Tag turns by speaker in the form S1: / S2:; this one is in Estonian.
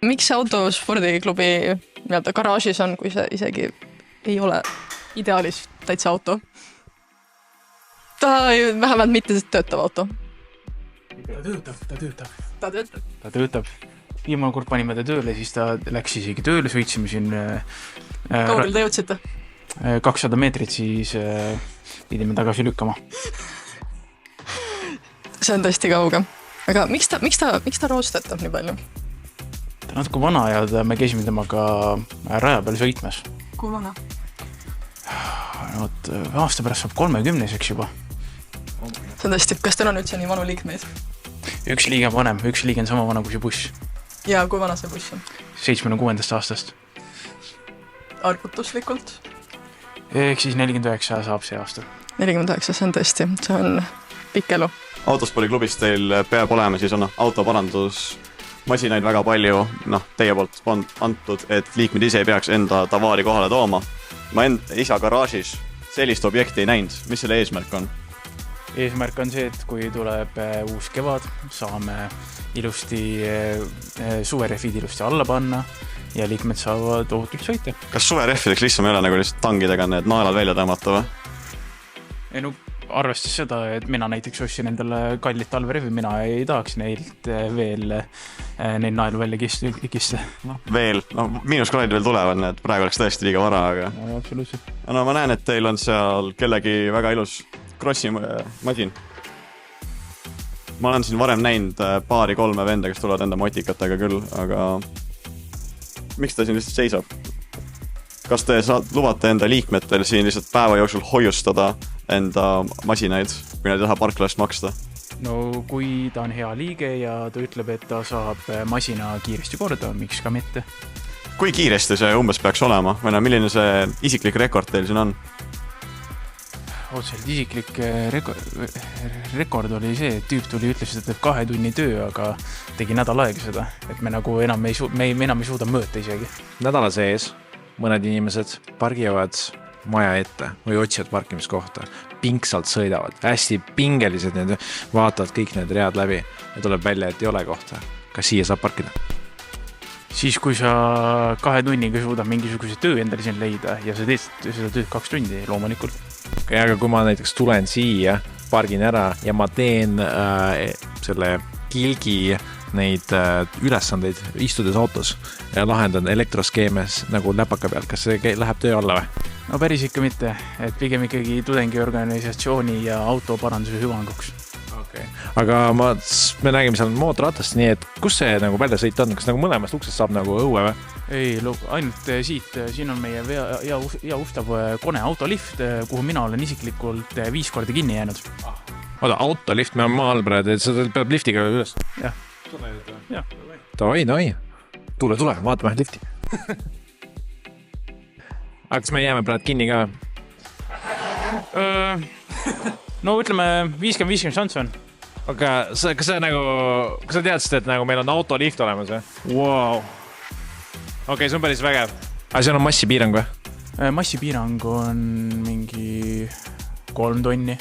S1: Miks see auto spordiklubi nii-öelda garaažis on, kui see isegi ei ole ideaalis täitsa auto? Ta vähemalt mitte töötav auto.
S2: Ta töötab. Viimane kord panime ta tööle, siis ta läks isegi tööle, sõitsime siin
S1: Kaugel te jõudsite?
S2: 200 meetrit, siis pidime tagasi lükkama.
S1: See on tõesti kauge. Aga miks ta roos töötab nii palju?
S2: Ta on natuke vana ja me käisime temaga raja peal sõitmas.
S1: Kui vana?
S2: Aasta pärast saab 30-seks juba.
S1: See on tõesti, kas teil on üldse nii vanu liikmeid?
S2: Üks liige on vanem, üks liige on sama vana kui see buss.
S1: Ja kui vana see buss on?
S2: 76 aastast.
S1: Arvutuslikult?
S2: Ehk siis 49 saab see aasta.
S1: 49, see on tõesti, see on pikk elu.
S3: Autospordiklubis teil peab olema siis on autoparandus masinaid väga palju, teie poolt antud, et liikmed ise ei peaks enda tavaari kohale tooma. Ma isa garaažis sellist objekti ei näinud. Mis selle eesmärk on?
S2: Eesmärk on see, et kui tuleb uus kevad, saame ilusti suverehvid ilusti alla panna ja liikmed saavad ohutult sõita.
S3: Kas suverehvideks lihtsam ei ole nagu lihtsalt tangidega need naelad välja tõmmata või?
S2: Arvestas seda, et mina näiteks ostsin endale kallit talverehvi, mina ei tahaks neilt veel neid naelu välja kista.
S3: Veel, miinuskraadid veel tulevad, need praegu oleks tõesti liiga vara, aga...
S2: Absoluutselt.
S3: Ma näen, et teil on seal kellegi väga ilus krossi masin. Ma olen siin varem näinud 2-3 venda, kes tulevad enda motikatega küll, aga miks ta siin lihtsalt seisab? Kas te lubate enda liikmetel siin lihtsalt päeva jooksul hoiustada enda masinaid, kui nad ei taha parklast maksta?
S2: No kui ta on hea liige ja ta ütleb, et ta saab masina kiiresti korda, miks ka mitte?
S3: Kui kiiresti see umbes peaks olema? Või milline see isiklik rekord teil siin on?
S2: Otselt isiklik rekord oli see, et tüüp tuli ütles, et teeb 2 tunni töö, aga tegi nädal aega seda, et me nagu enam ei suuda mõõta isegi.
S4: Nädala sees mõned inimesed pargivad maja ette või otsivad parkimiskohta, pingsalt sõidavad, hästi pingelised, need vaatavad kõik need read läbi ja tuleb välja, et ei ole kohta. Kas siia saab parkida?
S2: Siis kui sa 2 tunniga suudab mingisuguse töö endale siin leida ja sa teed seda tööd 2 tundi loomulikult.
S4: Aga kui ma näiteks tulen siia, pargin ära ja ma teen selle kilgi neid ülesandeid istudes autos ja lahendan elektroskeemes nagu läpaka peal. Kas see läheb töö alla või?
S2: No päris ikka mitte, et pigem ikkagi tudengiorganisatsiooni ja autoparanduse hüvanguks.
S4: Okay. Aga me nägime seal mootorratast, nii et kus see nagu väljasõit on? Kas nagu mõlemast uksest saab nagu õue või?
S2: Ei, ainult siit, siin on meie ja ustav kone autolift, kuhu mina olen isiklikult 5 korda kinni jäänud.
S4: Oda, autolift, me on maal praegu, et sa peab liftiga üles.
S2: Jah.
S4: Toi. Tule, vaatame lifti. Aga kas me jääme praegu kinni ka?
S2: No ütleme 50-50 šans on.
S4: Aga kas sa teadsid, et nagu meil on autolift olemas või?
S2: Wow.
S4: Okei, see on päris vägev. Aga see on massipiirang või?
S2: Massipiirang on mingi 3 tonni.